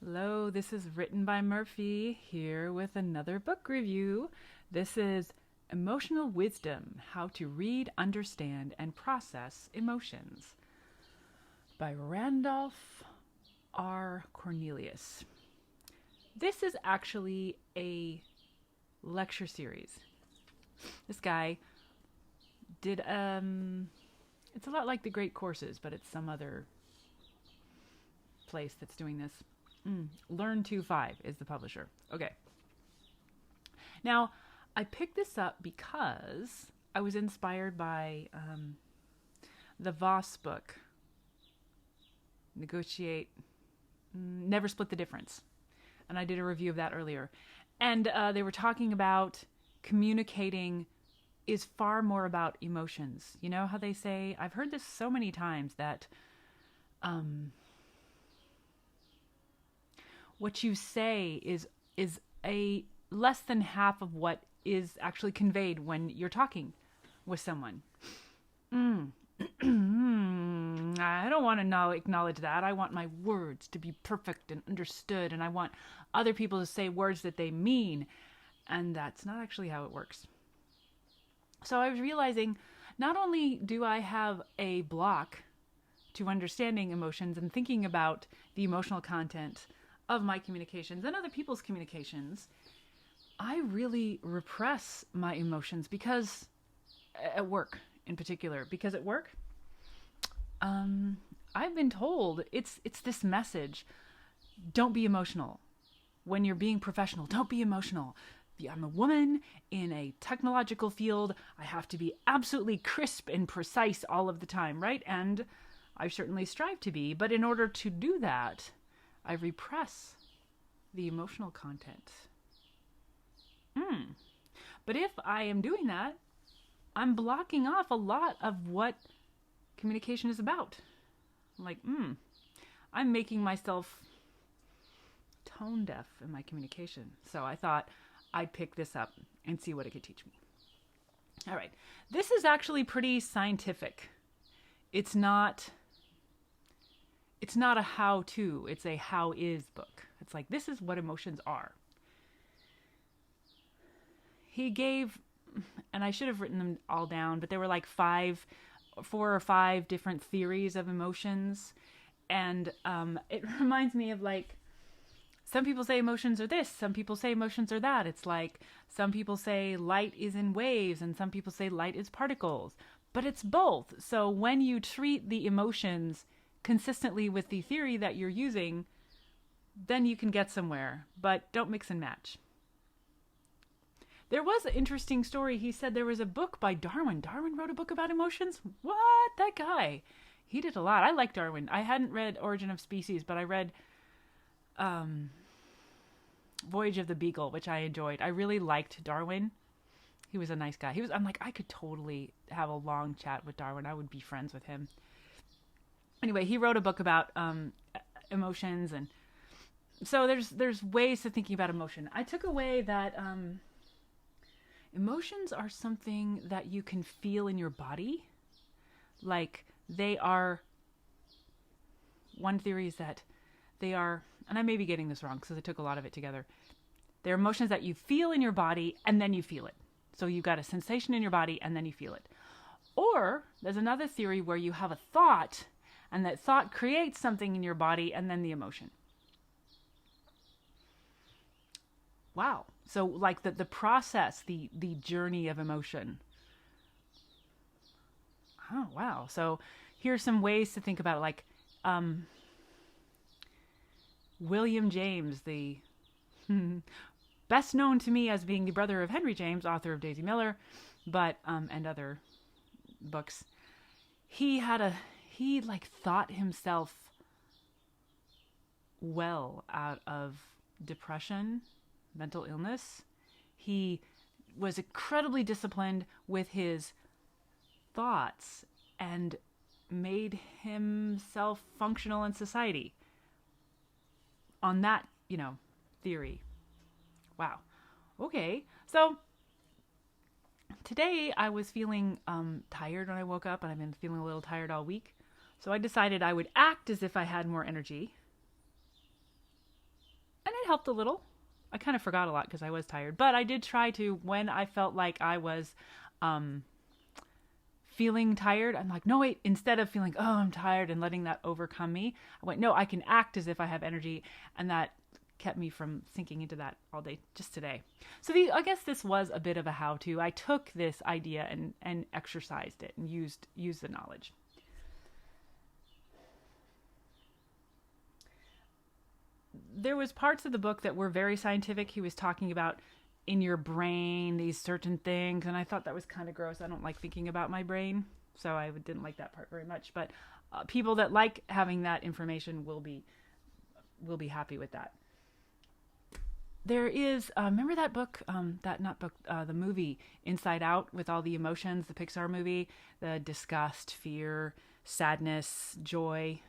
Hello, this is written by Murphy here with another book review. This is Emotional Wisdom: How to Read, Understand, and Process Emotions by Randolph R. Cornelius. This is actually a lecture series. This guy did, it's a lot like the Great Courses, but it's some other place that's doing this. Learn25 is the publisher. Okay. Now, I picked this up because I was inspired by the Voss book, Never Split the Difference. And I did a review of that earlier. And they were talking about communicating is far more about emotions. You know how they say, I've heard this so many times, that what you say is a less than half of what is actually conveyed when you're talking with someone. I don't want to acknowledge that. I want my words to be perfect and understood, and I want other people to say words that they mean, and that's not actually how it works. So I was realizing, not only do I have a block to understanding emotions and thinking about the emotional content of my communications and other people's communications, I really repress my emotions because, at work in particular, because at work, I've been told it's this message: don't be emotional. When you're being professional, don't be emotional. I'm a woman in a technological field. I have to be absolutely crisp and precise all of the time, right? And I certainly strive to be, but in order to do that, I repress the emotional content. But if I am doing that, I'm blocking off a lot of what communication is about. I'm like, I'm making myself tone deaf in my communication. So I thought I'd pick this up and see what it could teach me. All right. This is actually pretty scientific. It's not a how-to, it's a how-is book. It's like, this is what emotions are. He gave, and I should have written them all down, but there were like 4 or 5 different theories of emotions. And it reminds me of, like, some people say emotions are this, some people say emotions are that. It's like, some people say light is in waves, and some people say light is particles. But it's both. So when you treat the emotions consistently with the theory that you're using, then you can get somewhere. But don't mix and match. There was an interesting story. He said there was a book by Darwin. Darwin wrote a book about emotions? What? That guy. He did a lot. I like Darwin. I hadn't read Origin of Species, but I read Voyage of the Beagle, which I enjoyed. I really liked Darwin. He was a nice guy. I'm like, I could totally have a long chat with Darwin. I would be friends with him. Anyway, he wrote a book about emotions, and so there's ways to thinking about emotion. I took away that emotions are something that you can feel in your body. Like, they are, one theory is that they are, and I may be getting this wrong because I took a lot of it together. They're emotions that you feel in your body and then you feel it. So you've got a sensation in your body and then you feel it. Or there's another theory where you have a thought, and that thought creates something in your body and then the emotion. Wow. So like the process, the journey of emotion. Oh, wow. So here's some ways to think about it. Like William James, the best known to me as being the brother of Henry James, author of Daisy Miller, but and other books. He thought himself well out of depression, mental illness. He was incredibly disciplined with his thoughts and made himself functional in society on that, theory. Wow. Okay. So today I was feeling tired when I woke up, and I've been feeling a little tired all week. So I decided I would act as if I had more energy And it helped a little. I kind of forgot a lot because I was tired, but I did try to, when I felt like I was feeling tired, I'm like, no, wait, instead of feeling, oh, I'm tired and letting that overcome me, I went, no, I can act as if I have energy. And that kept me from sinking into that all day, just today. So I guess this was a bit of a how-to. I took this idea and exercised it and used the knowledge. There was parts of the book that were very scientific. He was talking about in your brain, these certain things. And I thought that was kind of gross. I don't like thinking about my brain. So I didn't like that part very much. But people that like having that information will be happy with that. There is, remember that book, the movie Inside Out with all the emotions, the Pixar movie, the disgust, fear, sadness, joy.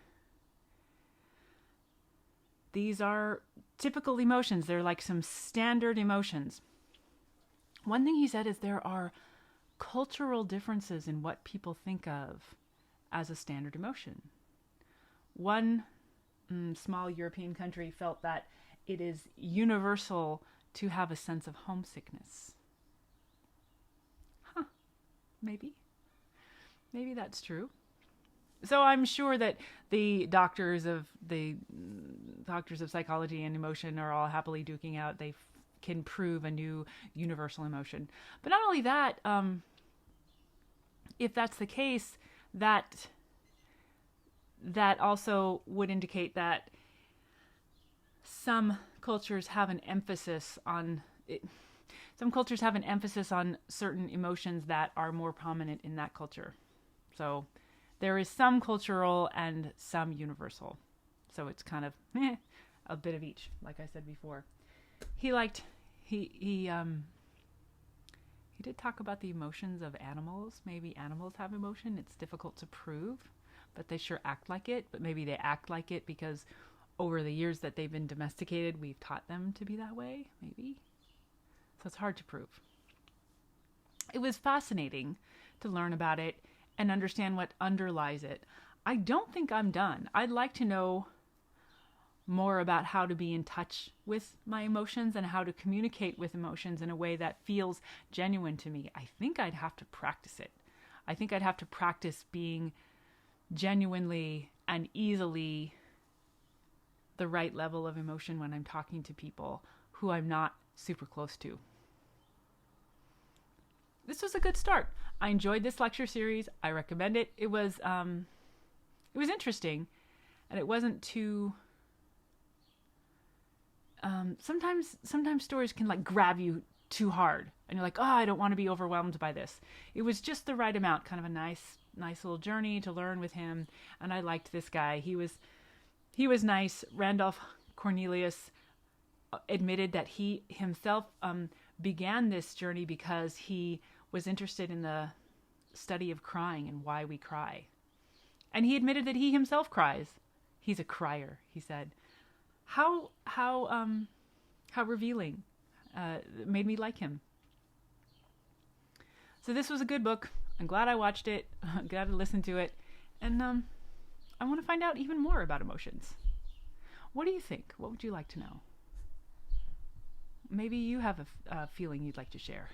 These are typical emotions. They're like some standard emotions. One thing he said is there are cultural differences in what people think of as a standard emotion. One small European country felt that it is universal to have a sense of homesickness. Maybe that's true. So I'm sure that the doctors of psychology and emotion are all happily duking out. They can prove a new universal emotion. But not only that, if that's the case, that also would indicate that some cultures have an emphasis on it. Some cultures have an emphasis on certain emotions that are more prominent in that culture. So there is some cultural and some universal. So it's kind of a bit of each, like I said before. He did talk about the emotions of animals. Maybe animals have emotion. It's difficult to prove, but they sure act like it. But maybe they act like it because over the years that they've been domesticated, we've taught them to be that way, maybe. So it's hard to prove. It was fascinating to learn about it and understand what underlies it. I don't think I'm done. I'd like to know more about how to be in touch with my emotions and how to communicate with emotions in a way that feels genuine to me. I think I'd have to practice it. I think I'd have to practice being genuinely and easily the right level of emotion when I'm talking to people who I'm not super close to. This was a good start. I enjoyed this lecture series. I recommend it. It was interesting, and it wasn't too. Sometimes stories can like grab you too hard, and you're like, oh, I don't want to be overwhelmed by this. It was just the right amount, kind of a nice little journey to learn with him, and I liked this guy. He was nice. Randolph Cornelius admitted that he himself began this journey because he was interested in the study of crying and why we cry. And he admitted that he himself cries. He's a crier, he said. How revealing. It made me like him. So this was a good book. I'm glad I watched it. I'm glad to listen to it. And I want to find out even more about emotions. What do you think? What would you like to know? Maybe you have a feeling you'd like to share.